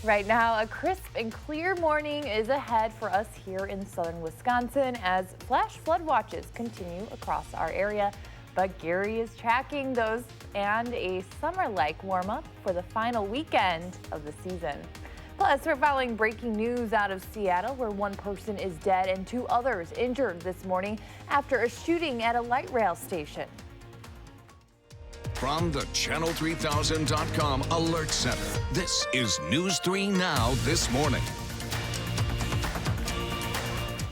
Right now, a crisp and clear morning is ahead for us here in southern Wisconsin as flash flood watches continue across our area. But Gary is tracking those and a summer-like warm-up for the final weekend of the season. Plus, we're following breaking news out of Seattle where one person is dead and two others injured this morning after a shooting at a light rail station. From the Channel3000.com Alert Center, this is News 3 Now this morning.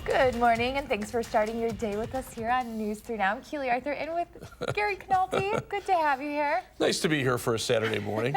Good morning, and thanks for starting your day with us here on News 3 Now. I'm Keely Arthur in with Gary Canalti. Good to have you here. Nice to be here for a Saturday morning.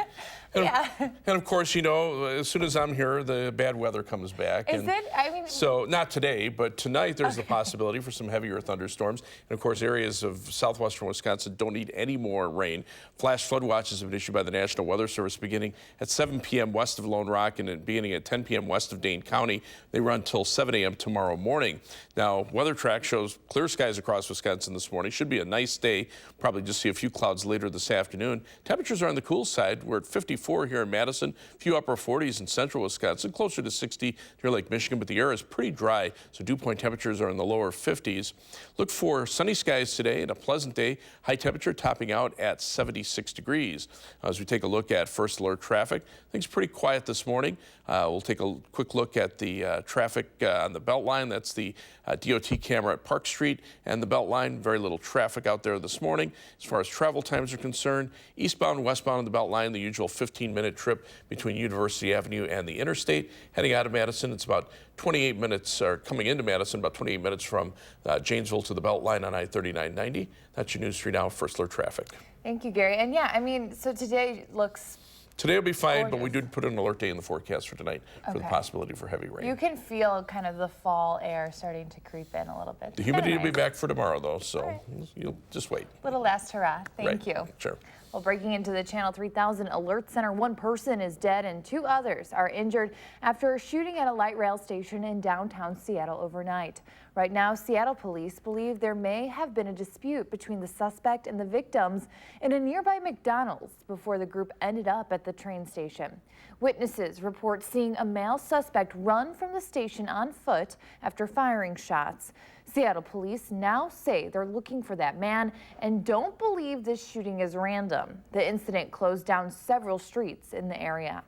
Yeah. And of course, you know, as soon as I'm here, the bad weather comes back. Is it? I mean, so not today, but tonight there's the possibility for some heavier thunderstorms. And of course, areas of southwestern Wisconsin don't need any more rain. Flash flood watches have been issued by the National Weather Service beginning at 7 p.m. west of Lone Rock and beginning at 10 p.m. west of Dane County. They run till 7 a.m. tomorrow morning. Now, Weather Track shows clear skies across Wisconsin this morning. Should be a nice day. Probably just see a few clouds later this afternoon. Temperatures are on the cool side. We're at 54 here in Madison, a few upper 40s in central Wisconsin, closer to 60 near Lake Michigan, but the air is pretty dry, so dew point temperatures are in the lower 50s. Look for sunny skies today and a pleasant day, high temperature topping out at 76 degrees. As we take a look at first alert traffic, things pretty quiet this morning. We'll take a quick look at the traffic on the Beltline. That's the DOT camera at Park Street and the Beltline. Very little traffic out there this morning. As far as travel times are concerned, eastbound, westbound on the Beltline, the usual 15-minute trip between University Avenue and the interstate. Heading out of Madison, it's about 28 minutes, or coming into Madison, about 28 minutes from Janesville to the Beltline on I-3990. That's your News 3 Now first alert traffic. thank you, Gary. And yeah, I mean, so today looks Today will be fine, gorgeous. but we did put an alert day in the forecast for tonight for the possibility for heavy rain. You can feel kind of the fall air starting to creep in a little bit. The humidity will be Nice. back for tomorrow, though, so you'll just wait. Little last hurrah. Thank you. Sure. Well, breaking into the Channel 3000 Alert Center, one person is dead and two others are injured after a shooting at a light rail station in downtown Seattle overnight. Right now, Seattle police believe there may have been a dispute between the suspect and the victims in a nearby McDonald's before the group ended up at the train station. Witnesses report seeing a male suspect run from the station on foot after firing shots. Seattle police now say they're looking for that man and don't believe this shooting is random. The incident closed down several streets in the area.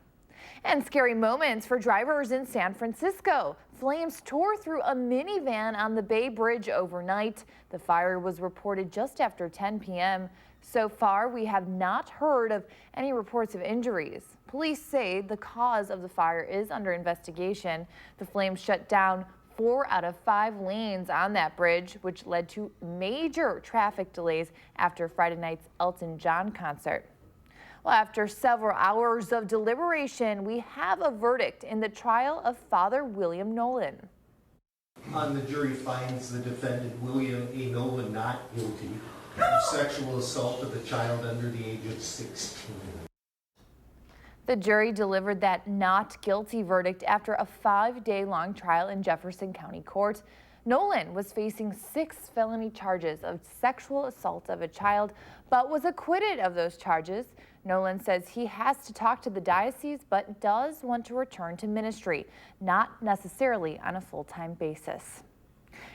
And scary moments for drivers in San Francisco. Flames tore through a minivan on the Bay Bridge overnight. The fire was reported just after 10 p.m. So far, we have not heard of any reports of injuries. Police say the cause of the fire is under investigation. The flames shut down 4 out of 5 lanes on that bridge, which led to major traffic delays after Friday night's Elton John concert. Well, after several hours of deliberation, we have a verdict in the trial of Father William Nolan. The jury finds the defendant William A. Nolan not guilty of sexual assault of a child under the age of 16. The jury delivered that not guilty verdict after a 5-day-long trial in Jefferson County Court. Nolan was facing 6 felony charges of sexual assault of a child, but was acquitted of those charges. Nolan says he has to talk to the diocese, but does want to return to ministry, not necessarily on a full-time basis.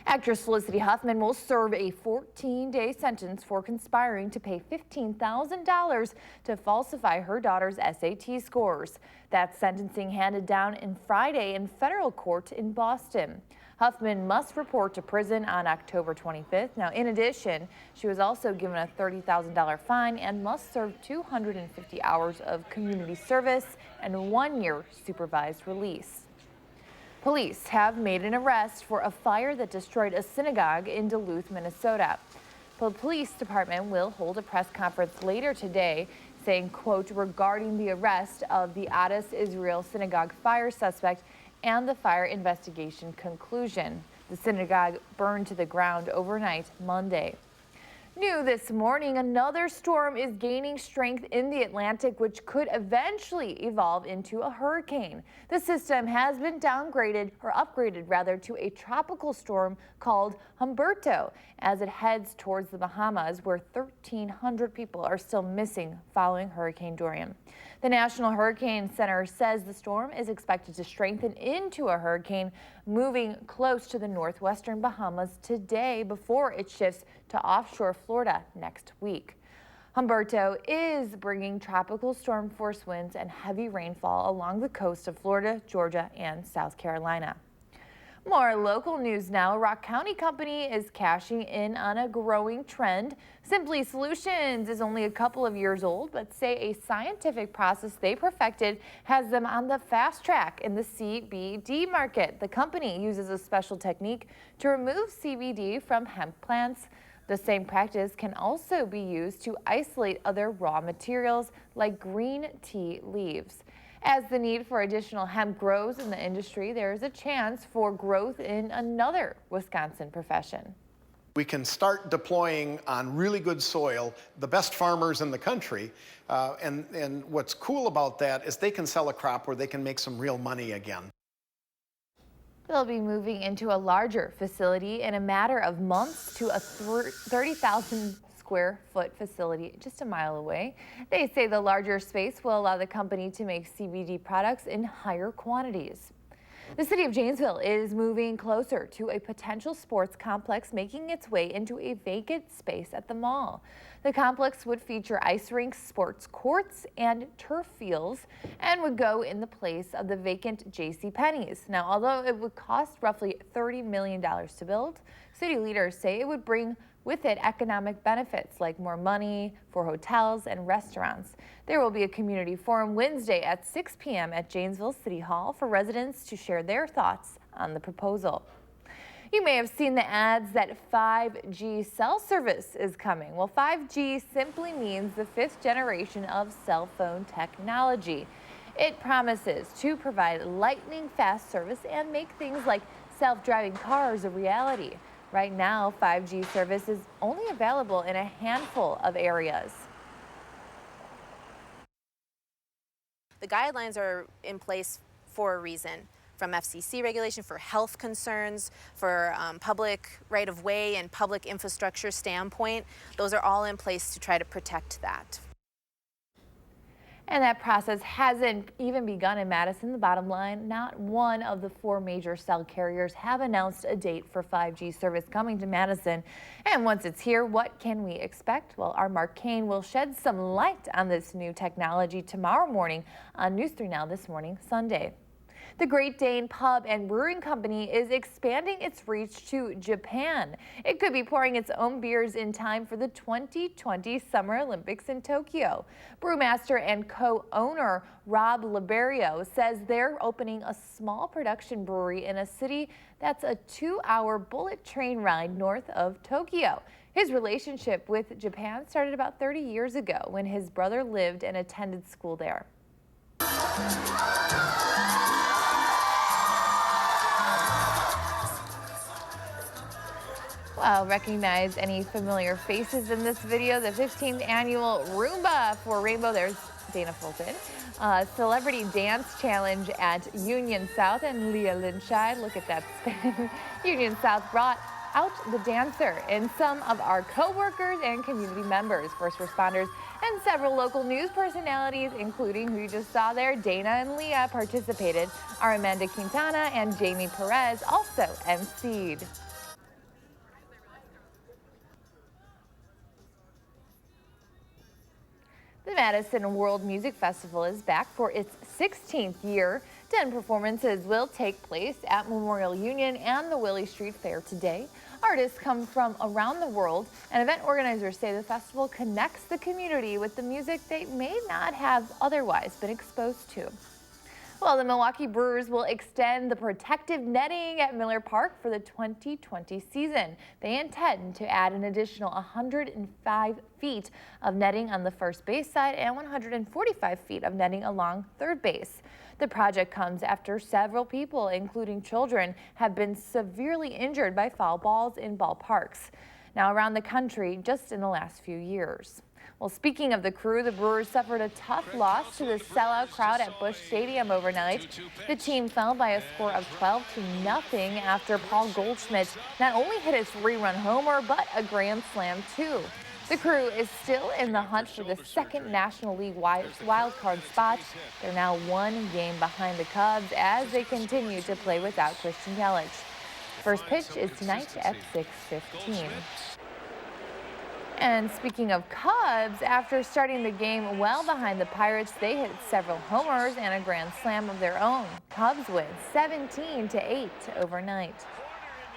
Actress Felicity Huffman will serve a 14-day sentence for conspiring to pay $15,000 to falsify her daughter's SAT scores. That sentencing handed down in Friday in federal court in Boston. Huffman must report to prison on October 25th. Now, in addition, she was also given a $30,000 fine and must serve 250 hours of community service and 1 year supervised release. Police have made an arrest for a fire that destroyed a synagogue in Duluth, Minnesota. The police department will hold a press conference later today saying, quote, regarding the arrest of the Addis Israel synagogue fire suspect and the fire investigation conclusion. The synagogue burned to the ground overnight Monday. New this morning, another storm is gaining strength in the Atlantic, which could eventually evolve into a hurricane. The system has been upgraded rather, to a tropical storm called Humberto as it heads towards the Bahamas, where 1,300 people are still missing following Hurricane Dorian. The National Hurricane Center says the storm is expected to strengthen into a hurricane, moving close to the northwestern Bahamas today before it shifts to offshore Florida next week. Humberto is bringing tropical storm force winds and heavy rainfall along the coast of Florida, Georgia, and South Carolina. More local news now. A Rock County company is cashing in on a growing trend. Simply Solutions is only a couple of years old, but say a scientific process they perfected has them on the fast track in the CBD market. The company uses a special technique to remove CBD from hemp plants. The same practice can also be used to isolate other raw materials like green tea leaves. As the need for additional hemp grows in the industry, there is a chance for growth in another Wisconsin profession. We can start deploying on really good soil the best farmers in the country. And what's cool about that is they can sell a crop where they can make some real money again. They'll be moving into a larger facility in a matter of months to a 30,000 square foot facility just a mile away. They say the larger space will allow the company to make CBD products in higher quantities. The city of Janesville is moving closer to a potential sports complex, making its way into a vacant space at the mall. The complex would feature ice rinks, sports courts, and turf fields, and would go in the place of the vacant JCPenney's. Now, although it would cost roughly $30 million to build, city leaders say it would bring with it economic benefits like more money for hotels and restaurants. There will be a community forum Wednesday at 6 p.m. at Janesville City Hall for residents to share their thoughts on the proposal. You may have seen the ads that 5G cell service is coming. Well, 5G simply means the 5th generation of cell phone technology. It promises to provide lightning fast service and make things like self-driving cars a reality. Right now, 5G service is only available in a handful of areas. The guidelines are in place for a reason, from FCC regulation, for health concerns, for public right-of-way and public infrastructure standpoint. Those are all in place to try to protect that. And that process hasn't even begun in Madison. The bottom line, not one of the 4 major cell carriers have announced a date for 5G service coming to Madison. And once it's here, what can we expect? Well, our Mark Kane will shed some light on this new technology tomorrow morning on News 3 Now This Morning, Sunday. The Great Dane Pub and Brewing Company is expanding its reach to Japan. It could be pouring its own beers in time for the 2020 Summer Olympics in Tokyo. Brewmaster and co-owner Rob Liberio says they're opening a small production brewery in a city that's a 2-hour bullet train ride north of Tokyo. His relationship with Japan started about 30 years ago when his brother lived and attended school there. Well, recognize any familiar faces in this video. The 15th annual Roomba for Rainbow. There's Dana Fulton. Celebrity Dance Challenge at Union South and Leah Linscheid. Look at that spin. Union South brought out the dancer and some of our co-workers and community members, first responders, and several local news personalities, including who you just saw there, Dana and Leah, participated. Our Amanda Quintana and Jamie Perez also emceed. The Madison World Music Festival is back for its 16th year. 10 performances will take place at Memorial Union and the Willie Street Fair today. Artists come from around the world, and event organizers say the festival connects the community with the music they may not have otherwise been exposed to. Well, the Milwaukee Brewers will extend the protective netting at Miller Park for the 2020 season. They intend to add an additional 105 feet of netting on the first base side and 145 feet of netting along third base. The project comes after several people, including children, have been severely injured by foul balls in ballparks. now around the country just in the last few years. Well, speaking of the Crew, the Brewers suffered a tough loss to the sellout crowd at Busch Stadium overnight. The team fell by a score of 12-0 after Paul Goldschmidt not only hit a 3-run homer, but a grand slam too. The Crew is still in the hunt for the second National League wildcard spot. They're now one game behind the Cubs as they continue to play without Christian Yelich. First pitch is tonight at 6:15. And speaking of Cubs, after starting the game well behind the Pirates, they hit several homers and a grand slam of their own. Cubs win 17-8 overnight.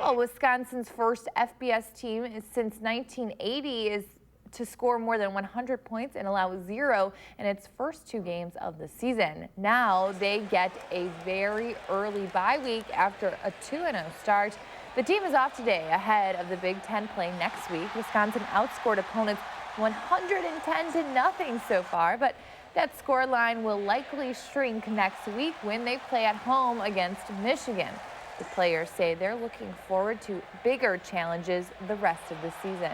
Well, Wisconsin's first FBS team since 1980 is to score more than 100 points and allow 0 in its first 2 games of the season. Now they get a very early bye week after a 2-0 start. The team is off today ahead of the Big Ten play next week. Wisconsin outscored opponents 110-0 so far, but that score line will likely shrink next week when they play at home against Michigan. The players say they're looking forward to bigger challenges the rest of the season.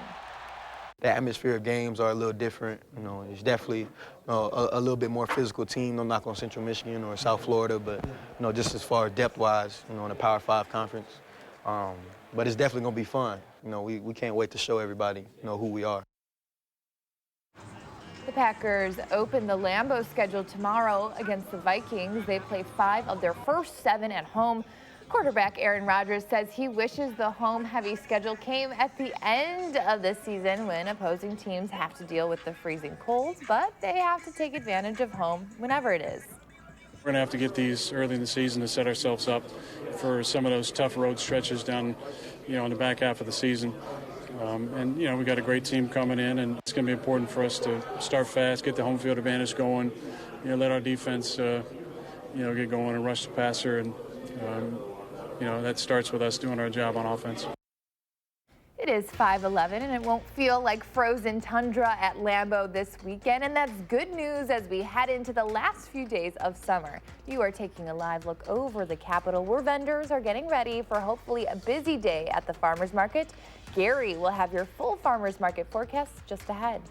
The atmosphere of games are a little different. It's definitely a little bit more physical team. No knock on Central Michigan or South Florida, but just as far as depth-wise, in the Power 5 conference. But it's definitely going to be fun. We can't wait to show everybody, who we are. The Packers open the Lambeau schedule tomorrow against the Vikings. They play 5 of their first 7 at home. Quarterback Aaron Rodgers says he wishes the home-heavy schedule came at the end of the season when opposing teams have to deal with the freezing cold, but they have to take advantage of home whenever it is. We're going to have to get these early in the season to set ourselves up for some of those tough road stretches down, in the back half of the season. We got a great team coming in, and it's going to be important for us to start fast, get the home field advantage going, let our defense, get going and rush the passer, and that starts with us doing our job on offense. It is 5:11 and it won't feel like frozen tundra at Lambeau this weekend, and that's good news as we head into the last few days of summer. You are taking a live look over the Capitol where vendors are getting ready for hopefully a busy day at the farmers market. Gary will have your full farmers market forecast just ahead.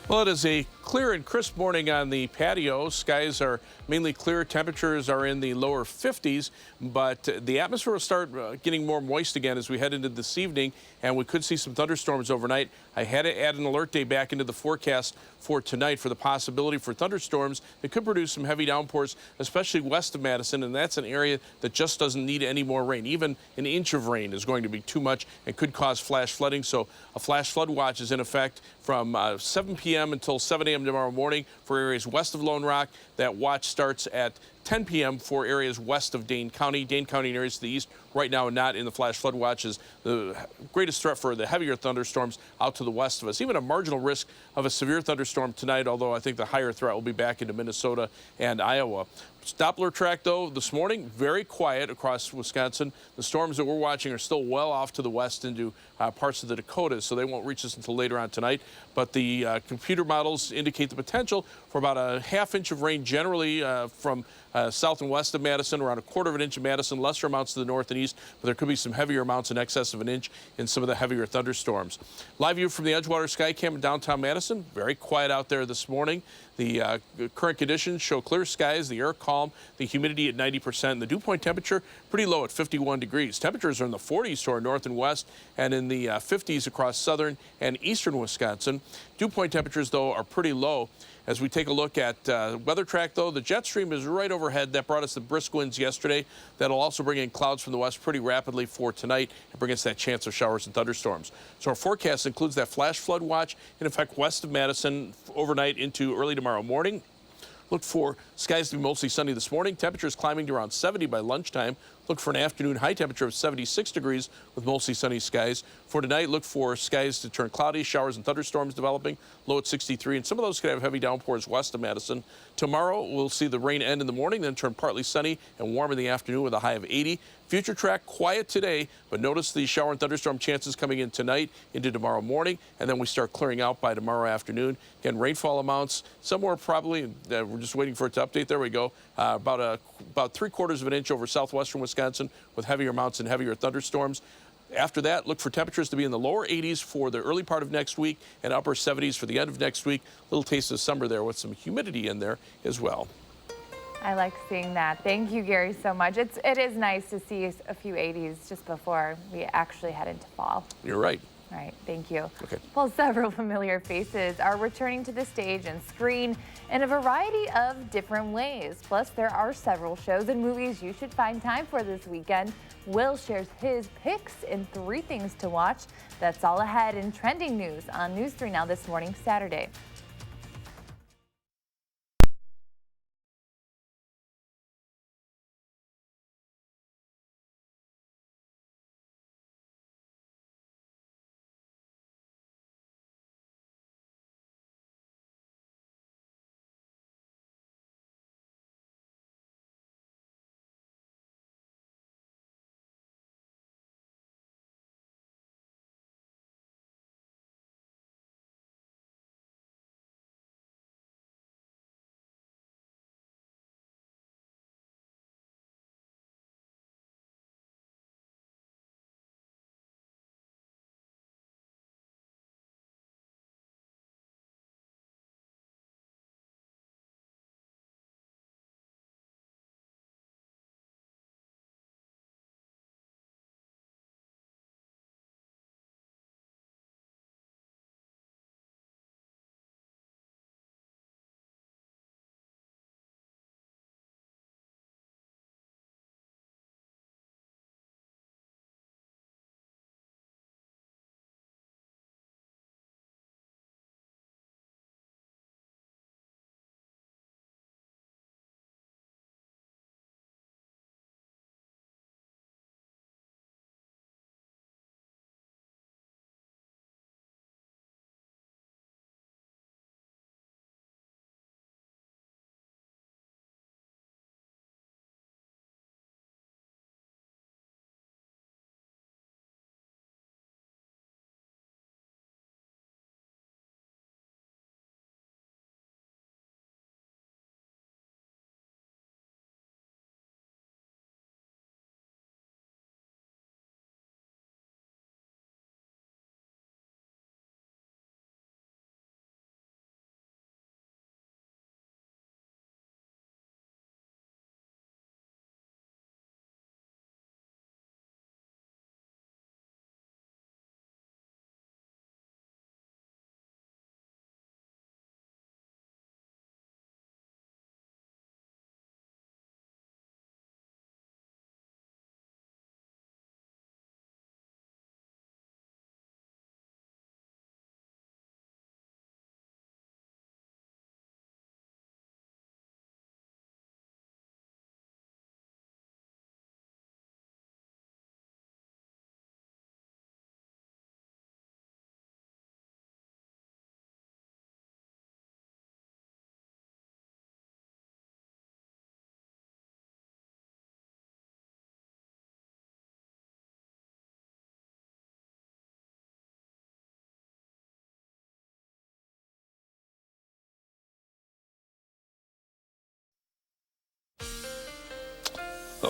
Well, it is a clear and crisp morning on the patio. Skies are mainly clear. Temperatures are in the lower 50s, but the atmosphere will start getting more moist again as we head into this evening, and we could see some thunderstorms overnight. I had to add an alert day back into the forecast for tonight for the possibility for thunderstorms that could produce some heavy downpours, especially west of Madison, and that's an area that just doesn't need any more rain. Even an inch of rain is going to be too much and could cause flash flooding, so a flash flood watch is in effect from 7 p.m. until 7 a.m. tomorrow morning for areas west of Lone Rock. That watch starts at 10 p.m. for areas west of Dane County. Dane County and areas to the east right now not in the flash flood watches. The greatest threat for the heavier thunderstorms out to the west of us. Even a marginal risk of a severe thunderstorm tonight, although I think the higher threat will be back into Minnesota and Iowa. Doppler track, though, this morning, very quiet across Wisconsin. The storms that we're watching are still well off to the west into parts of the Dakotas, so they won't reach us until later on tonight. But the computer models indicate the potential for about a ½ inch of rain generally from south and west of Madison, around a ¼ of an inch in Madison, lesser amounts to the north and east, but there could be some heavier amounts in excess of an inch in some of the heavier thunderstorms. Live view from the Edgewater Sky Cam in downtown Madison. Very quiet out there this morning. The current conditions show clear skies, the air calm, the humidity at 90%, and the dew point temperature pretty low at 51 degrees. Temperatures are in the 40s to our north and west, and in the 50s across southern and eastern Wisconsin. Dew point temperatures, though, are pretty low. As we take a look at weather track, though, the jet stream is right overhead. That brought us the brisk winds yesterday. That'll also bring in clouds from the west pretty rapidly for tonight and bring us that chance of showers and thunderstorms. So our forecast includes that flash flood watch in effect west of Madison overnight into early tomorrow morning. Look for skies to be mostly sunny this morning. Temperatures climbing to around 70 by lunchtime. Look for an afternoon high temperature of 76 degrees with mostly sunny skies. For tonight, look for skies to turn cloudy, showers and thunderstorms developing, low at 63. And some of those could have heavy downpours west of Madison. Tomorrow, we'll see the rain end in the morning, then turn partly sunny and warm in the afternoon with a high of 80. Future track, quiet today, but notice the shower and thunderstorm chances coming in tonight into tomorrow morning, and then we start clearing out by tomorrow afternoon. Again, rainfall amounts somewhere probably, we're just waiting for it to update. There we go. About 3/4 of an inch over southwestern Wisconsin with heavier amounts and heavier thunderstorms. After that, look for temperatures to be in the lower 80s for the early part of next week and upper 70s for the end of next week. Little taste of summer there with some humidity in there as well. I like seeing that. Thank you, Gary, so much. It is nice to see a few 80s just before we actually head into fall. You're right. All right, thank you. Okay. Well, several familiar faces are returning to the stage and screen in a variety of different ways. Plus, there are several shows and movies you should find time for this weekend. Will shares his picks in 3 things to watch. That's all ahead in trending news on News 3 Now this morning, Saturday.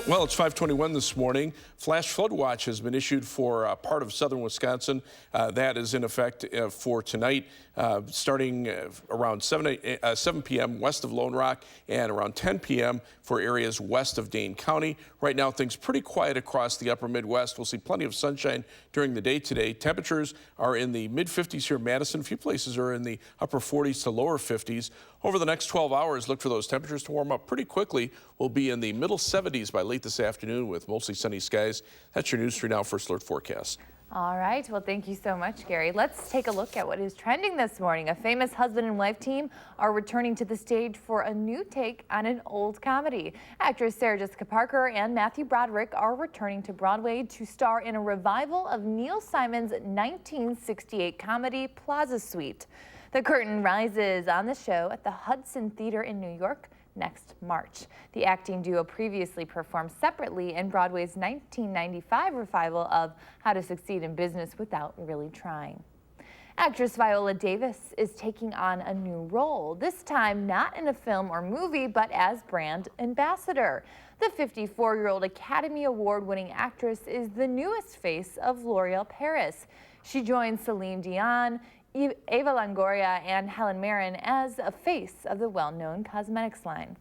Well, it's 5:21 this morning. Flash flood watch has been issued for part of southern Wisconsin. That is in effect for tonight, starting around 7 p.m. west of Lone Rock and around 10 p.m. for areas west of Dane County. Right now, things pretty quiet across the upper Midwest. We'll see plenty of sunshine during the day today. Temperatures are in the mid-50s here in Madison. A few places are in the upper 40s to lower 50s. Over the next 12 hours, look for those temperatures to warm up pretty quickly. We'll be in the middle 70s by late this afternoon with mostly sunny skies. That's your News 3 Now First Alert forecast. All right. Well, thank you so much, Gary. Let's take a look at what is trending this morning. A famous husband and wife team are returning to the stage for a new take on an old comedy. Actress Sarah Jessica Parker and Matthew Broderick are returning to Broadway to star in a revival of Neil Simon's 1968 comedy Plaza Suite. The curtain rises on the show at the Hudson Theater in New York next March. The acting duo previously performed separately in Broadway's 1995 revival of How to Succeed in Business Without Really Trying. Actress Viola Davis is taking on a new role, this time not in a film or movie, but as brand ambassador. The 54-year-old Academy Award-winning actress is the newest face of L'Oreal Paris. She joins Celine Dion, Eva Longoria, and Helen Mirren as a face of the well-known cosmetics line.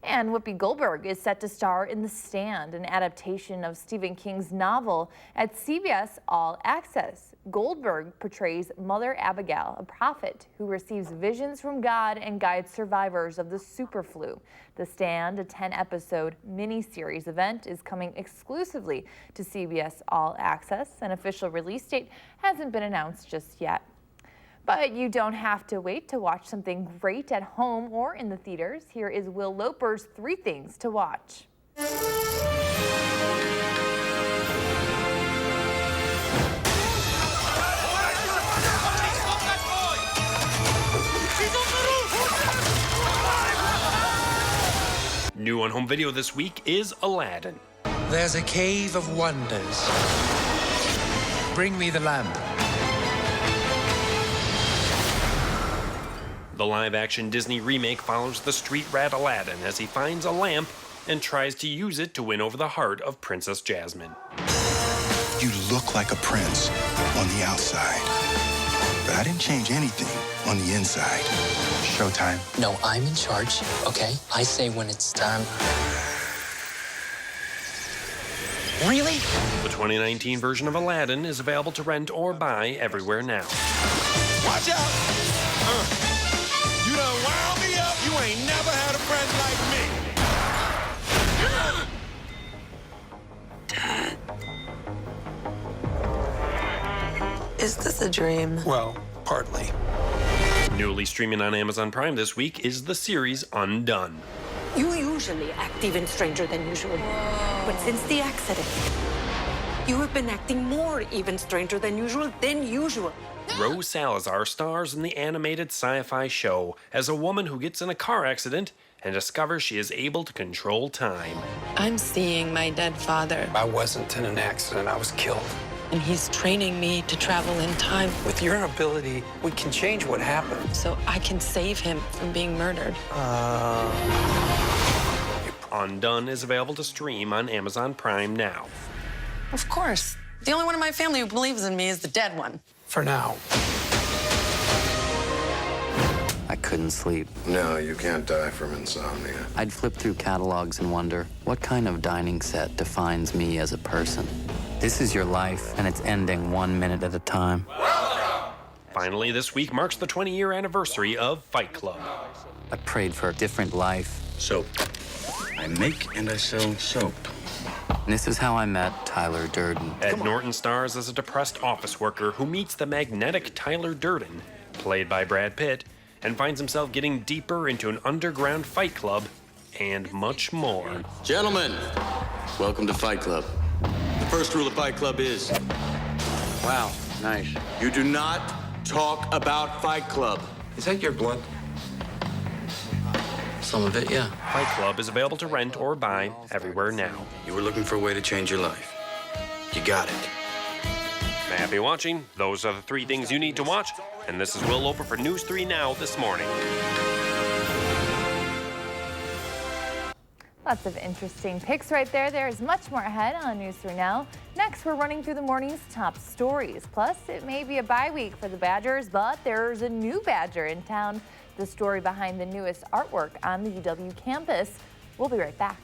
And Whoopi Goldberg is set to star in The Stand, an adaptation of Stephen King's novel, at CBS All Access. Goldberg portrays Mother Abigail, a prophet who receives visions from God and guides survivors of the superflu. The Stand, a 10-episode mini-series event, is coming exclusively to CBS All Access. An official release date hasn't been announced just yet. But you don't have to wait to watch something great at home or in the theaters. Here is Will Loper's 3 things to watch. New on home video this week is Aladdin. There's a cave of wonders. Bring me the lamp. The live-action Disney remake follows the street rat Aladdin as he finds a lamp and tries to use it to win over the heart of Princess Jasmine. You look like a prince on the outside, but I didn't change anything on the inside. Showtime. No, I'm in charge, okay? I say when it's time. Really? The 2019 version of Aladdin is available to rent or buy everywhere now. Watch out! You done wound me up. You ain't never had a friend like me. Dad. Is this a dream? Well, partly. Newly streaming on Amazon Prime this week is the series Undone. You usually act even stranger than usual. But since the accident, you have been acting more even stranger than usual. Rose Salazar stars in the animated sci-fi show as a woman who gets in a car accident and discovers she is able to control time. I'm seeing my dead father. I wasn't in an accident. I was killed. And he's training me to travel in time. With your ability, we can change what happened. So I can save him from being murdered. Undone is available to stream on Amazon Prime now. Of course. The only one in my family who believes in me is the dead one. For now. I couldn't sleep. No, you can't die from insomnia. I'd flip through catalogs and wonder, what kind of dining set defines me as a person? This is your life, and it's ending 1 minute at a time. Finally, this week marks the 20-year anniversary of Fight Club. I prayed for a different life. Soap. I make and I sell soap. And this is how I met Tyler Durden. Ed Norton stars as a depressed office worker who meets the magnetic Tyler Durden, played by Brad Pitt, and finds himself getting deeper into an underground fight club and much more. Gentlemen, welcome to Fight Club. The first rule of Fight Club is... Wow, nice. You do not talk about Fight Club. Is that your blood? Some of it, yeah. Fight Club is available to rent or buy everywhere now. You were looking for a way to change your life. You got it. Happy watching. Those are the 3 things you need to watch. And this is Will Loper for News 3 Now this morning. Lots of interesting picks right there. There's much more ahead on News 3 Now. Next, we're running through the morning's top stories. Plus, it may be a bye week for the Badgers, but there's a new Badger in town. The story behind the newest artwork on the UW campus. We'll be right back.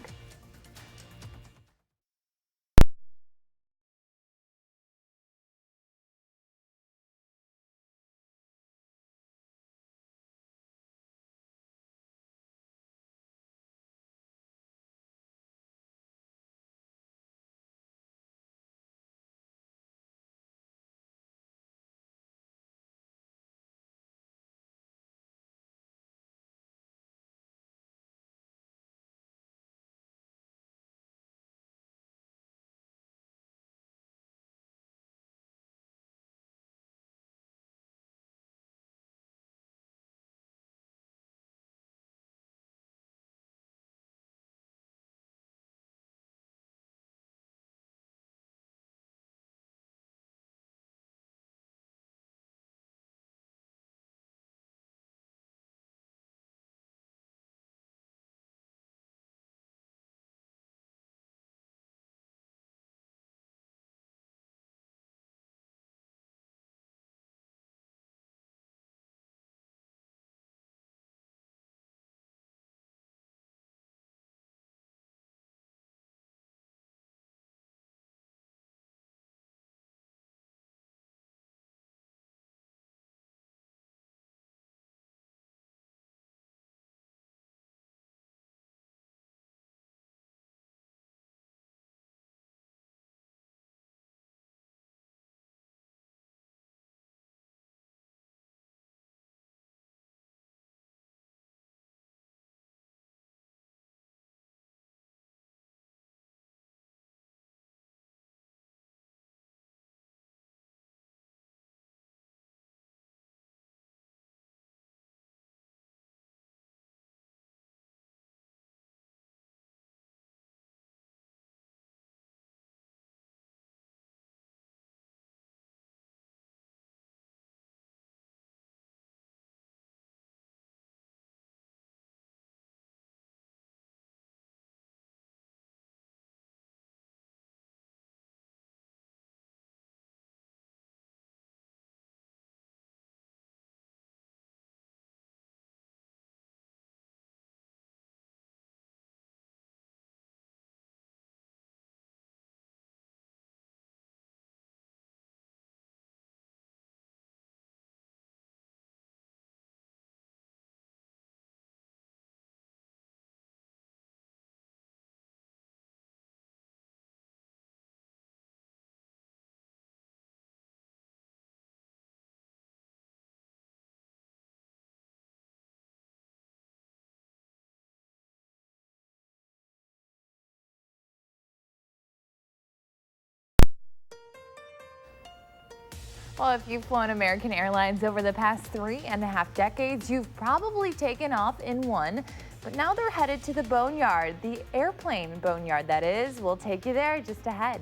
Well, if you've flown American Airlines over the past 3.5 decades, you've probably taken off in one. But now they're headed to the boneyard, the airplane boneyard, that is. We'll take you there just ahead.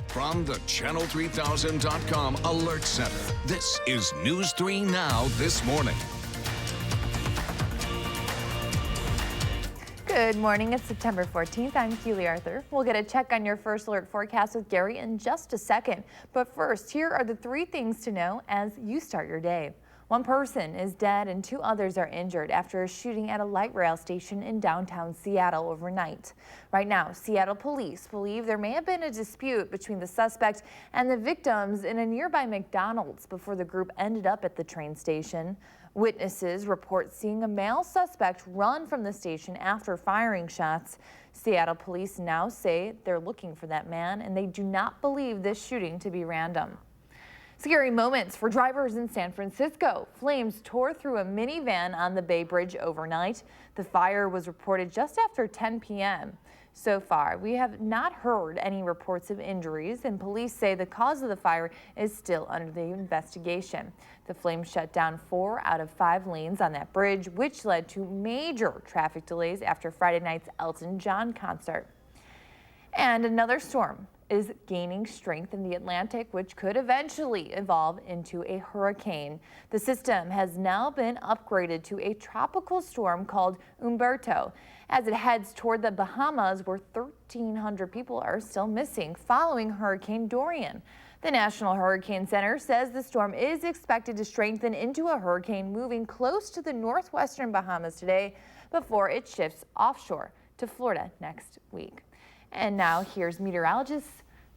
From the Channel3000.com Alert Center, this is News 3 Now this morning. Good morning. It's September 14th. I'm Keely Arthur. We'll get a check on your first alert forecast with Gary in just a second. But first, here are the 3 things to know as you start your day. 1 person is dead and 2 others are injured after a shooting at a light rail station in downtown Seattle overnight. Right now, Seattle police believe there may have been a dispute between the suspect and the victims in a nearby McDonald's before the group ended up at the train station. Witnesses report seeing a male suspect run from the station after firing shots. Seattle police now say they're looking for that man, and they do not believe this shooting to be random. Scary moments for drivers in San Francisco. Flames tore through a minivan on the Bay Bridge overnight. The fire was reported just after 10 p.m. So far, we have not heard any reports of injuries, and police say the cause of the fire is still under the investigation. The flames shut down 4 out of 5 lanes on that bridge, which led to major traffic delays after Friday night's Elton John concert. And another storm is gaining strength in the Atlantic, which could eventually evolve into a hurricane. The system has now been upgraded to a tropical storm called Umberto as it heads toward the Bahamas, where 1,300 people are still missing following Hurricane Dorian. The National Hurricane Center says the storm is expected to strengthen into a hurricane moving close to the northwestern Bahamas today before it shifts offshore to Florida next week. And now here's meteorologist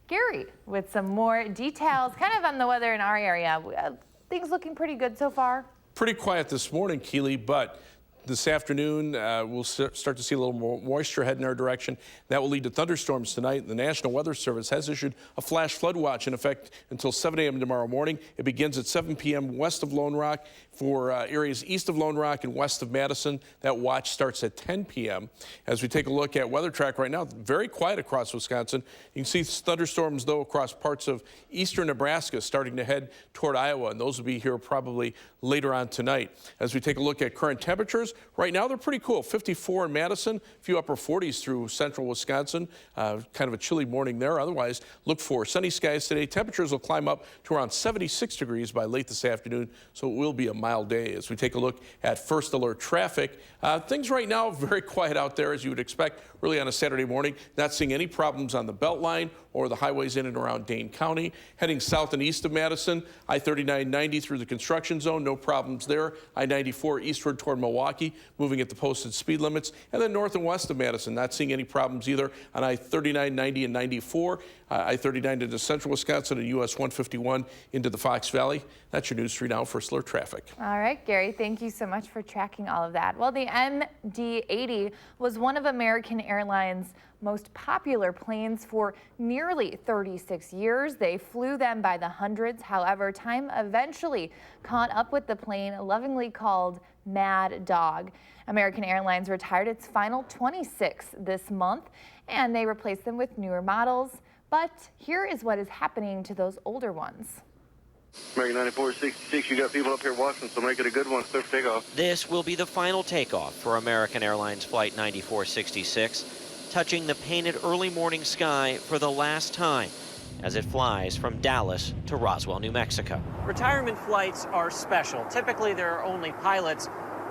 Gary with some more details kind of on the weather in our area. Things looking pretty good so far. Pretty quiet this morning, Keely, but this afternoon, we'll start to see a little more moisture head in our direction. That will lead to thunderstorms tonight. The National Weather Service has issued a flash flood watch in effect until 7 a.m. tomorrow morning. It begins at 7 p.m. west of Lone Rock. For areas east of Lone Rock and west of Madison, that watch starts at 10 p.m. As we take a look at weather track right now, very quiet across Wisconsin. You can see thunderstorms, though, across parts of eastern Nebraska starting to head toward Iowa, and those will be here probably later on tonight. As we take a look at current temperatures, right now they're pretty cool. 54 in Madison, a few upper 40s through central Wisconsin. Kind of a chilly morning there. Otherwise, look for sunny skies today. Temperatures will climb up to around 76 degrees by late this afternoon, so it will be a mild day. As we take a look at first alert traffic, things right now very quiet out there, as you would expect, really on a Saturday morning. Not seeing any problems on the Beltline or the highways in and around Dane County. Heading south and east of Madison, I-39-90 through the construction zone, no problems there. I-94 eastward toward Milwaukee, moving at the posted speed limits. And then north and west of Madison, not seeing any problems either on I-39, 90, and 94. I-39 into central Wisconsin and US 151 into the Fox Valley. That's your News 3 Now First Alert traffic. All right, Gary, thank you so much for tracking all of that. Well, the MD-80 was one of American Airlines' most popular planes for nearly 36 years. They flew them by the hundreds. However, time eventually caught up with the plane, lovingly called Mad Dog. American Airlines retired its final 26 this month, and they replaced them with newer models. But here is what is happening to those older ones. American 9466, you got people up here watching, so make it a good one. Clear for takeoff. This will be the final takeoff for American Airlines Flight 9466, touching the painted early morning sky for the last time as it flies from Dallas to Roswell, New Mexico. Retirement flights are special. Typically, there are only pilots.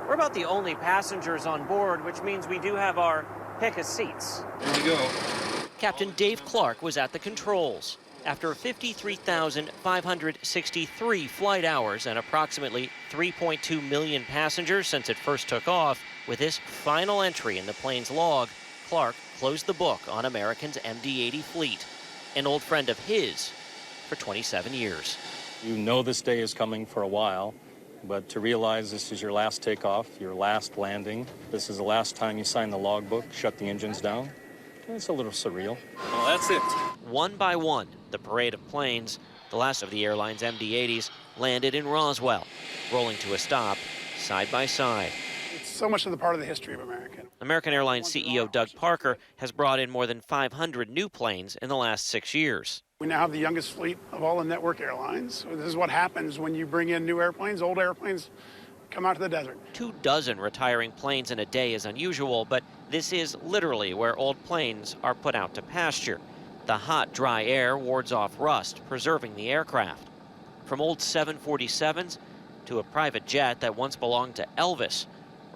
We're about the only passengers on board, which means we do have our pick of seats. There you go. Captain Dave Clark was at the controls. After 53,563 flight hours and approximately 3.2 million passengers since it first took off, with this final entry in the plane's log, Clark closed the book on American's MD-80 fleet, an old friend of his for 27 years. You know this day is coming for a while, but to realize this is your last takeoff, your last landing, this is the last time you sign the logbook, shut the engines down, it's a little surreal. Well, that's it. One by one, the parade of planes, the last of the airline's MD-80s, landed in Roswell, rolling to a stop, side by side. It's so much of the part of the history of American. American Airlines CEO Doug Parker has brought in more than 500 new planes in the last 6 years. We now have the youngest fleet of all the network airlines. This is what happens when you bring in new airplanes. Old airplanes come out to the desert. 24 retiring planes in a day is unusual, but this is literally where old planes are put out to pasture. The hot, dry air wards off rust, preserving the aircraft. From old 747s to a private jet that once belonged to Elvis,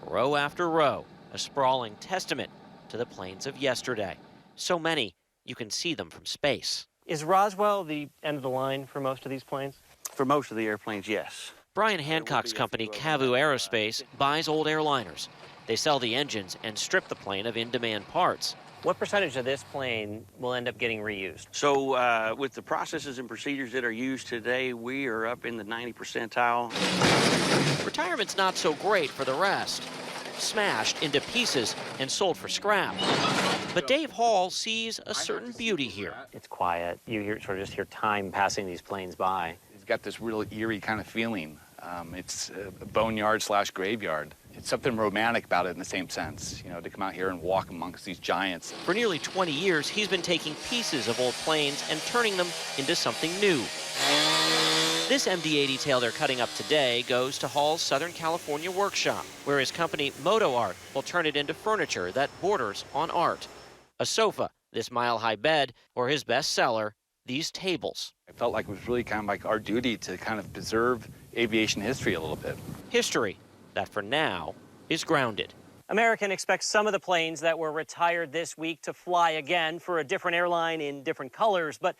row after row, a sprawling testament to the planes of yesterday. So many, you can see them from space. Is Roswell the end of the line for most of these planes? For most of the airplanes, yes. Brian Hancock's company, Cavu Aerospace, buys old airliners. They sell the engines and strip the plane of in-demand parts. What percentage of this plane will end up getting reused? So with the processes and procedures that are used today, we are up in the 90 percentile. Retirement's not so great for the rest. Smashed into pieces and sold for scrap. But Dave Hall sees a certain beauty here. It's quiet. You sort of just hear time passing these planes by. It's got this real eerie kind of feeling. It's a boneyard/graveyard. It's something romantic about it in the same sense, you know, to come out here and walk amongst these giants. For nearly 20 years, he's been taking pieces of old planes and turning them into something new. This MD-80 tail they're cutting up today goes to Hall's Southern California workshop, where his company Moto Art will turn it into furniture that borders on art. A sofa this mile-high bed, or his bestseller, these tables. I felt like it was really kind of like our duty to kind of preserve aviation history a little bit. History that, for now, is grounded. American expects some of the planes that were retired this week to fly again for a different airline in different colors, but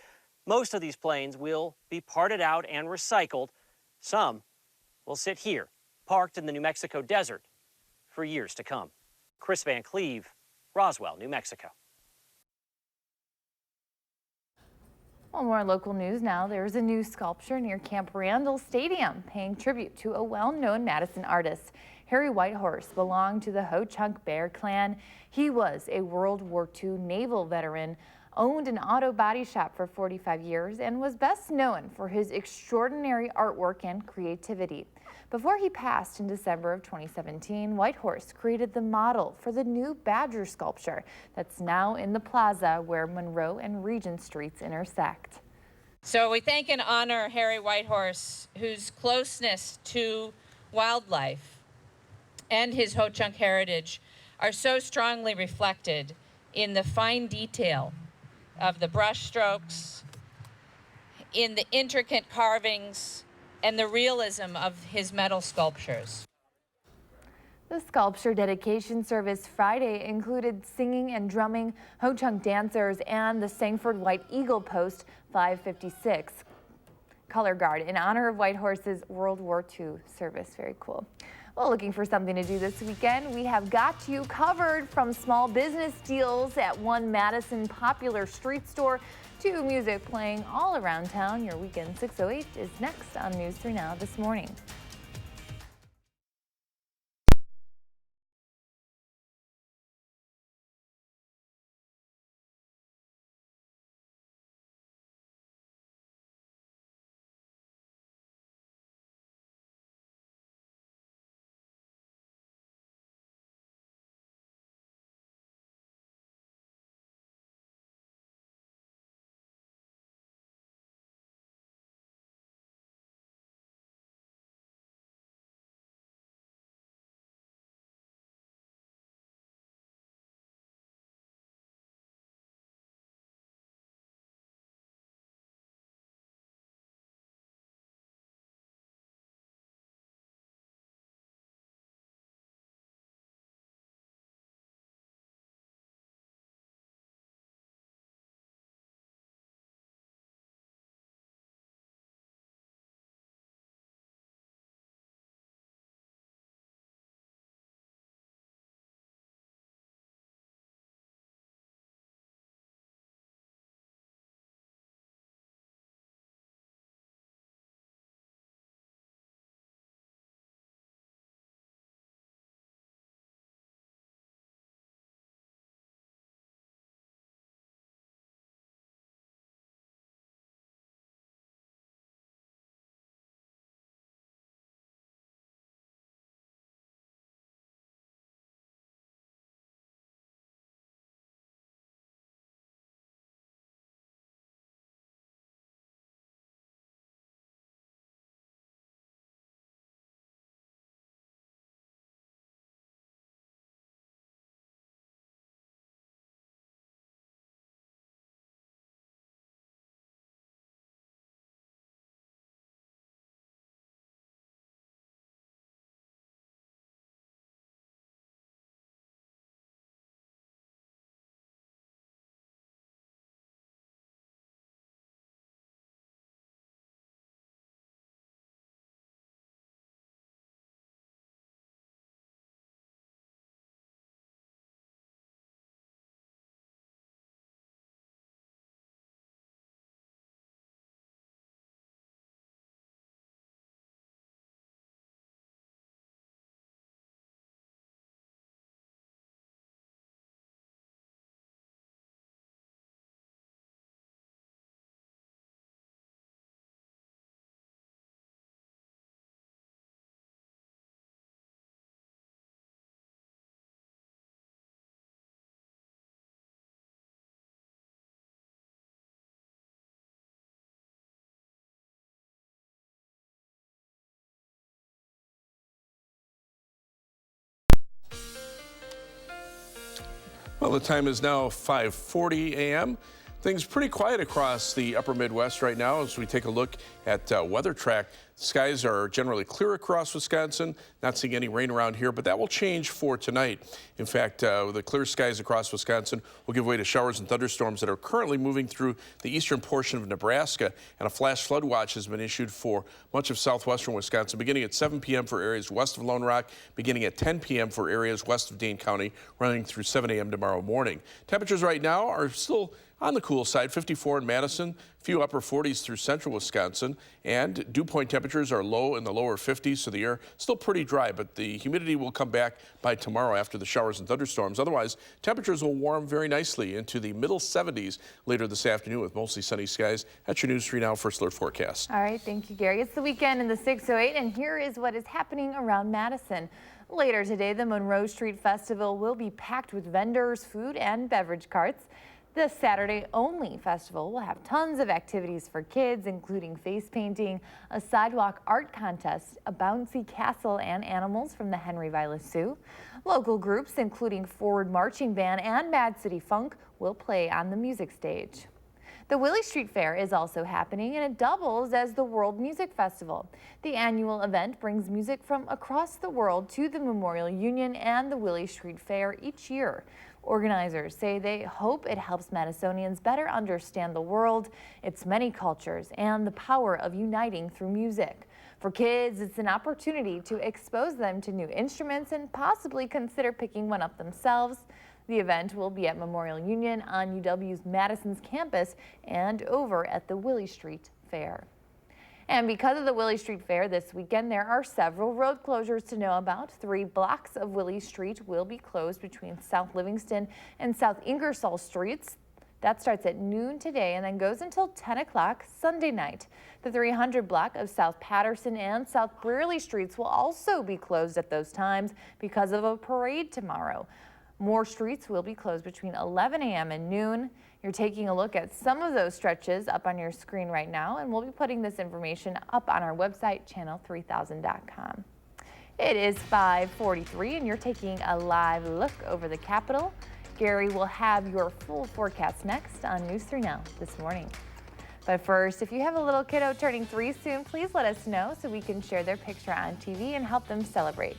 most of these planes will be parted out and recycled. Some will sit here, parked in the New Mexico desert, for years to come. Chris Van Cleve, Roswell, New Mexico. Well, more local news now. There's a new sculpture near Camp Randall Stadium paying tribute to a well-known Madison artist. Harry Whitehorse belonged to the Ho-Chunk Bear clan. He was a World War II naval veteran, owned an auto body shop for 45 years, and was best known for his extraordinary artwork and creativity. Before he passed in December of 2017, Whitehorse created the model for the new Badger sculpture that's now in the plaza where Monroe and Regent Streets intersect. So we thank and honor Harry Whitehorse, whose closeness to wildlife and his Ho-Chunk heritage are so strongly reflected in the fine detail of the brush strokes, in the intricate carvings, and the realism of his metal sculptures. The sculpture dedication service Friday included singing and drumming, Ho-Chunk dancers, and the Sangford White Eagle Post 556 color guard in honor of Whitehorse's World War II service. Very cool. Well, looking for something to do this weekend? We have got you covered, from small business deals at one Madison popular street store to music playing all around town. Your Weekend 608 is next on News 3 Now this morning. Well, the time is now 5:40 a.m. Things pretty quiet across the upper Midwest right now as we take a look at Weather Track. Skies are generally clear across Wisconsin. Not seeing any rain around here, but that will change for tonight. In fact, the clear skies across Wisconsin will give way to showers and thunderstorms that are currently moving through the eastern portion of Nebraska, and a flash flood watch has been issued for much of southwestern Wisconsin, beginning at 7 p.m. for areas west of Lone Rock, beginning at 10 p.m. for areas west of Dane County, running through 7 a.m. tomorrow morning. Temperatures right now are still on the cool side, 54 in Madison, a few upper 40s through central Wisconsin, and dew point temperatures are low in the lower 50s, so the air still pretty dry, but the humidity will come back by tomorrow after the showers and thunderstorms. Otherwise, temperatures will warm very nicely into the middle 70s later this afternoon with mostly sunny skies. That's your News 3 Now First Alert forecast. All right, thank you, Gary. It's the weekend in the 608, and here is what is happening around Madison. Later today, the MONROE Street Festival will be packed with vendors, food, and beverage carts. The Saturday-only festival will have tons of activities for kids, including face painting, a sidewalk art contest, a bouncy castle, and animals from the Henry Vilas Zoo. Local groups, including Forward Marching Band and Mad City Funk, will play on the music stage. The Willie Street Fair is also happening, and it doubles as the World Music Festival. The annual event brings music from across the world to the Memorial Union and the Willie Street Fair each year. Organizers say they hope it helps Madisonians better understand the world, its many cultures, and the power of uniting through music. For kids, it's an opportunity to expose them to new instruments and possibly consider picking one up themselves. The event will be at Memorial Union on UW's Madison's campus and over at the Willie Street Fair. And because of the Willie Street Fair this weekend, there are several road closures to know about. 3 blocks of Willie Street will be closed between South Livingston and South Ingersoll Streets. That starts at noon today and then goes until 10 o'clock Sunday night. The 300 block of South Patterson and South Brearley Streets will also be closed at those times because of a parade tomorrow. More streets will be closed between 11 a.m. and noon. You're taking a look at some of those stretches up on your screen right now, and we'll be putting this information up on our website, channel3000.com. It is 5:43, and you're taking a live look over the Capitol. Gary will have your full forecast next on News 3 Now this morning. But first, if you have a little kiddo turning 3 soon, please let us know so we can share their picture on TV and help them celebrate.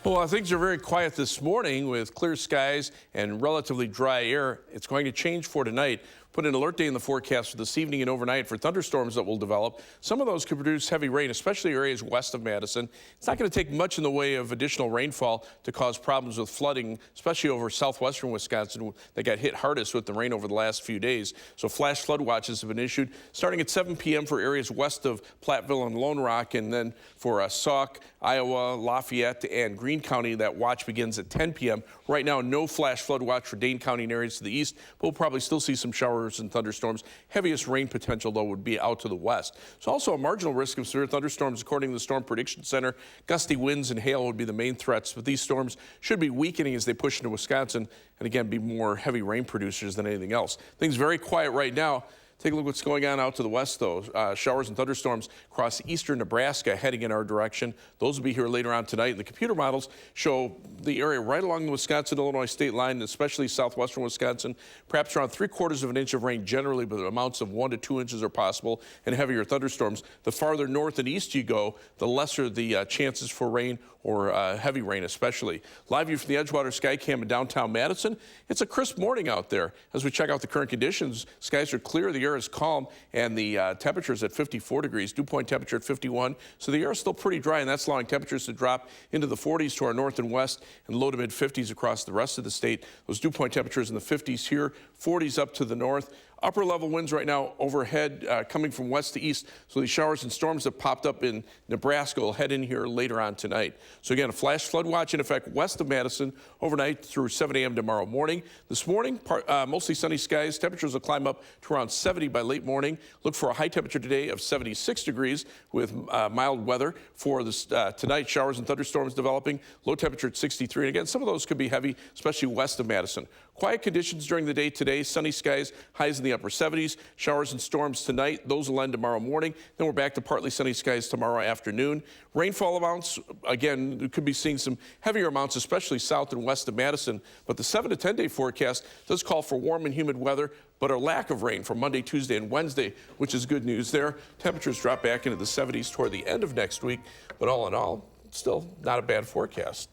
Well, things are very quiet this morning with clear skies and relatively dry air. It's going to change for tonight. Put an alert day in the forecast for this evening and overnight for thunderstorms that will develop. Some of those could produce heavy rain, especially areas west of Madison. It's not going to take much in the way of additional rainfall to cause problems with flooding, especially over southwestern Wisconsin that got hit hardest with the rain over the last few days. So flash flood watches have been issued starting at 7 p.m. for areas west of Platteville and Lone Rock, and then for Sauk, Iowa, Lafayette, and Greene County, that watch begins at 10 p.m. Right now, no flash flood watch for Dane County and areas to the east, but we'll probably still see some showers and thunderstorms. Heaviest rain potential, though, would be out to the west. There's also a marginal risk of severe thunderstorms, according to the Storm Prediction Center. Gusty winds and hail would be the main threats, but these storms should be weakening as they push into Wisconsin and, again, be more heavy rain producers than anything else. Things very quiet right now. Take a look at what's going on out to the west, though. Showers and thunderstorms across eastern Nebraska heading in our direction. Those will be here later on tonight. And the computer models show the area right along the Wisconsin-Illinois state line, especially southwestern Wisconsin. Perhaps around 3/4 of an inch of rain generally, but amounts of 1 to 2 inches are possible and heavier thunderstorms. The farther north and east you go, the lesser the chances for rain or heavy rain especially. Live view from the Edgewater Skycam in downtown Madison. It's a crisp morning out there. As we check out the current conditions, skies are clear, the air is calm, and the temperature is at 54 degrees, dew point temperature at 51. So the air is still pretty dry, and that's allowing temperatures to drop into the 40s to our north and west and low to mid 50s across the rest of the state. Those dew point temperatures in the 50s here, 40s up to the north. Upper level winds right now overhead coming from west to east. So these showers and storms that popped up in Nebraska will head in here later on tonight. So again, a flash flood watch in effect west of Madison overnight through 7 a.m. tomorrow morning. This morning, mostly sunny skies. Temperatures will climb up to around 70 by late morning. Look for a high temperature today of 76 degrees with mild weather. For this tonight, showers and thunderstorms developing. Low temperature at 63. And again, some of those could be heavy, especially west of Madison. Quiet conditions during the day today. Sunny skies, highs in the upper 70s. Showers and storms tonight. Those will end tomorrow morning. Then we're back to partly sunny skies tomorrow afternoon. Rainfall amounts, again, we could be seeing some heavier amounts, especially south and west of Madison. But the 7 to 10 day forecast does call for warm and humid weather, but a lack of rain for Monday, Tuesday, and Wednesday, which is good news there. Temperatures drop back into the 70s toward the end of next week. But all in all, still not a bad forecast.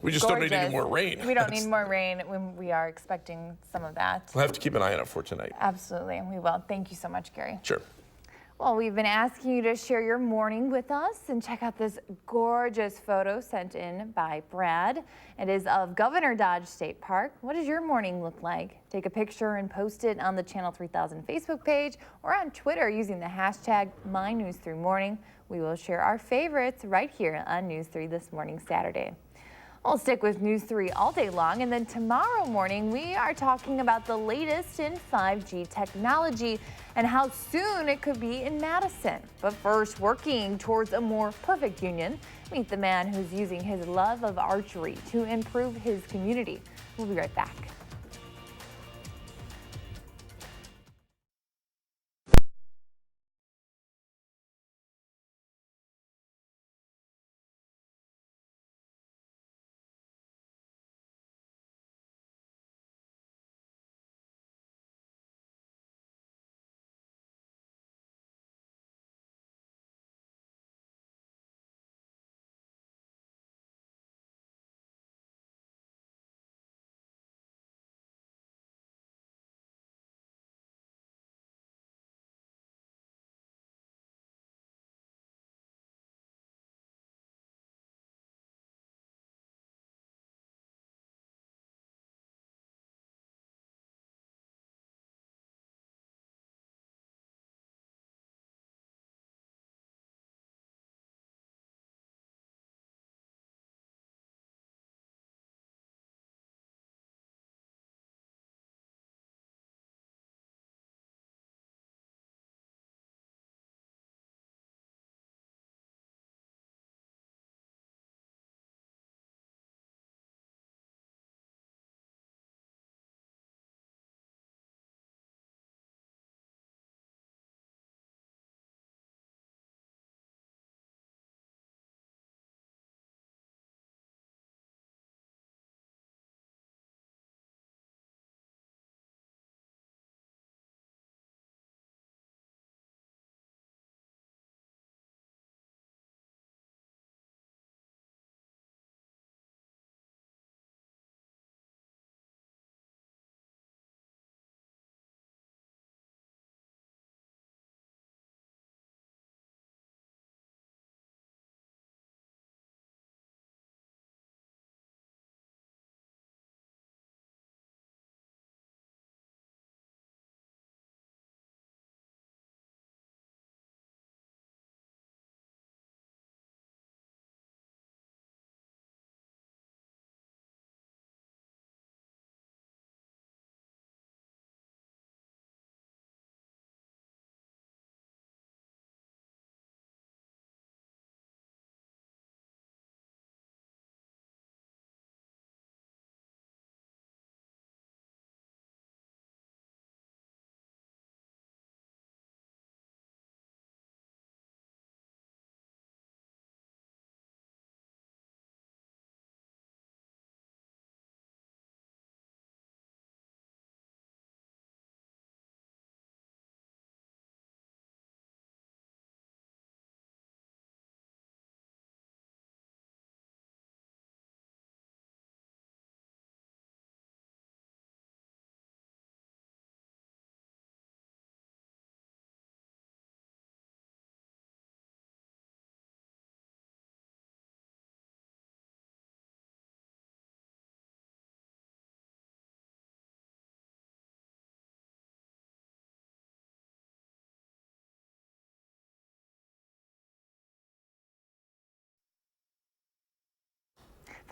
We just don't need any more rain. We don't need more rain when we are expecting some of that. We'll have to keep an eye on it for tonight. Absolutely, we will. Thank you so much, Gary. Sure. Well, we've been asking you to share your morning with us and check out this gorgeous photo sent in by Brad. It is of Governor Dodge State Park. What does your morning look like? Take a picture and post it on the Channel 3000 Facebook page or on Twitter using the hashtag MyNews3Morning. We will share our favorites right here on News 3 This Morning, Saturday. We'll stick with News 3 all day long, and then tomorrow morning we are talking about the latest in 5G technology and how soon it could be in Madison. But first, working towards a more perfect union, meet the man who's using his love of archery to improve his community. We'll be right back.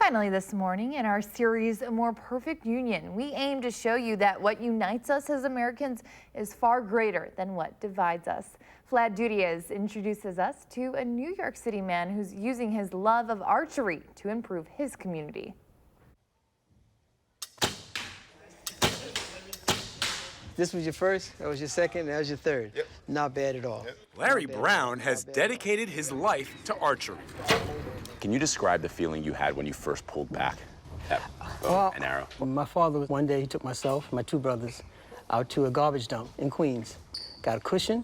Finally this morning in our series, A More Perfect Union, we aim to show you that what unites us as Americans is far greater than what divides us. Vlad Dudiez introduces us to a New York City man who's using his love of archery to improve his community. This was your first, that was your second, that was your third. Yep. Not bad at all. Larry Brown has dedicated his life to archery. Can you describe the feeling you had when you first pulled back that bow and arrow? My father, one day, he took myself and my two brothers out to a garbage dump in Queens, got a cushion,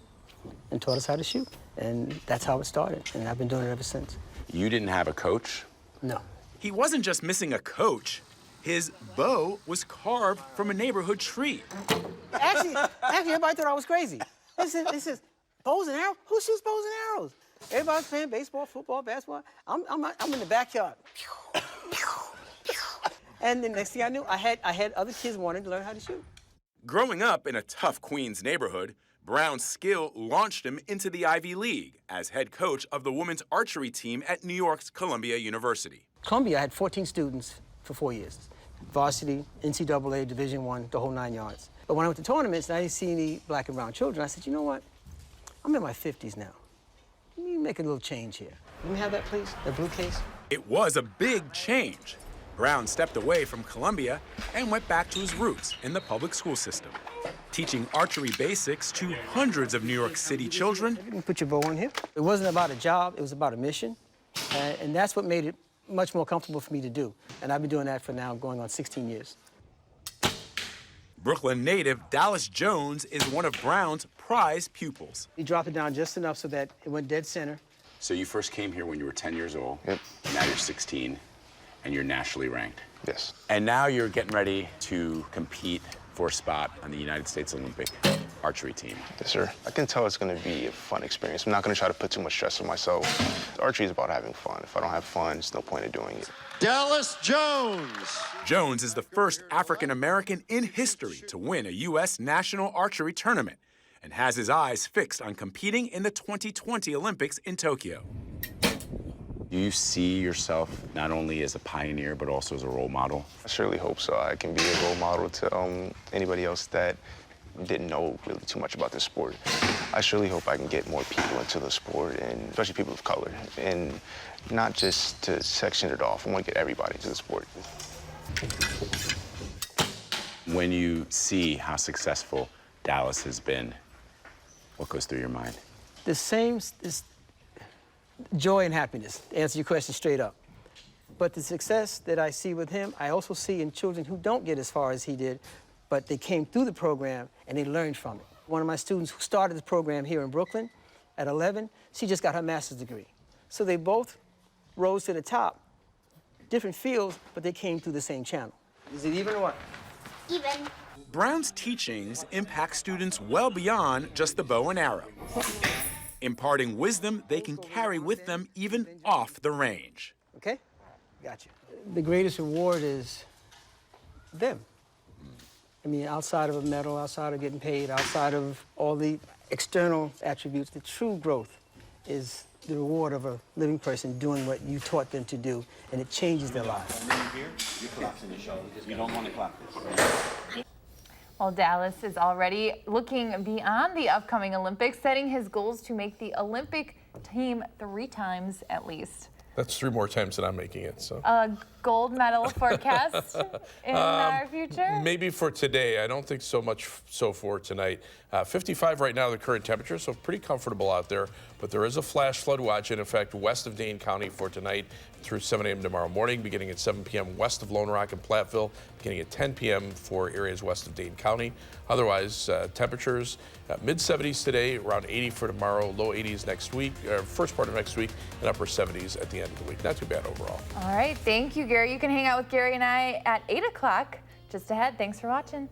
and taught us how to shoot. And that's how it started, and I've been doing it ever since. You didn't have a coach? No. He wasn't just missing a coach. His bow was carved from a neighborhood tree. Actually, everybody thought I was crazy. They said, bows and arrows? Who shoots bows and arrows? Everybody's playing baseball, football, basketball. I'm in the backyard. And the next thing I knew, I had other kids wanting to learn how to shoot. Growing up in a tough Queens neighborhood, Brown's skill launched him into the Ivy League as head coach of the women's archery team at New York's Columbia University. Columbia, I had 14 students for 4 years. Varsity, NCAA, Division I, the whole 9 yards. But when I went to tournaments and I didn't see any black and brown children, I said, you know what? I'm in my 50s now. Let me make a little change here. Let me have that, please, that blue case. It was a big change. Brown stepped away from Columbia and went back to his roots in the public school system, teaching archery basics to hundreds of New York City children. You can put your bow on here. It wasn't about a job, it was about a mission. And that's what made it much more comfortable for me to do. And I've been doing that for now going on 16 years. Brooklyn native Dallas Jones is one of Brown's prized pupils. He dropped it down just enough so that it went dead center. So you first came here when you were 10 years old. Yep. Now you're 16, and you're nationally ranked. Yes. And now you're getting ready to compete for a spot on the United States Olympic archery team. Yes, sir. I can tell it's going to be a fun experience. I'm not going to try to put too much stress on myself. Archery is about having fun. If I don't have fun, there's no point in doing it. Dallas Jones. Jones is the first African-American in history to win a U.S. national archery tournament and has his eyes fixed on competing in the 2020 Olympics in Tokyo. Do you see yourself not only as a pioneer, but also as a role model? I surely hope so. I can be a role model to anybody else that didn't know really too much about this sport. I surely hope I can get more people into the sport, and especially people of color, and not just to section it off. I want to get everybody to the sport. When you see how successful Dallas has been, what goes through your mind? This joy and happiness, to answer your question straight up. But the success that I see with him, I also see in children who don't get as far as he did, but they came through the program and they learned from it. One of my students who started the program here in Brooklyn at 11, she just got her master's degree. So they both rose to the top, different fields, but they came through the same channel. Is it even or what? Even. Brown's teachings impact students well beyond just the bow and arrow, imparting wisdom they can carry with them even off the range. Okay? Gotcha. The greatest reward is them. I mean, outside of a medal, outside of getting paid, outside of all the external attributes, the true growth is the reward of a living person doing what you taught them to do, and it changes their lives. You're collapsing your shoulder. You don't want to clap this. Well, Dallas is already looking beyond the upcoming Olympics, setting his goals to make the Olympic team 3 times at least. That's 3 more times than I'm making it, so. A gold medal forecast in our future? Maybe for today. I don't think so much so for tonight. 55 right now, the current temperature, so pretty comfortable out there. But there is a flash flood watch in effect west of Dane County for tonight through 7 a.m. tomorrow morning, beginning at 7 p.m. west of Lone Rock and Platteville, beginning at 10 p.m. for areas west of Dane County. Otherwise, temperatures mid-70s today, around 80 for tomorrow, low 80s next week, first part of next week, and upper 70s at the end of the week. Not too bad overall. All right, thank you, Gary. You can hang out with Gary and I at 8 o'clock. Just ahead, thanks for watching.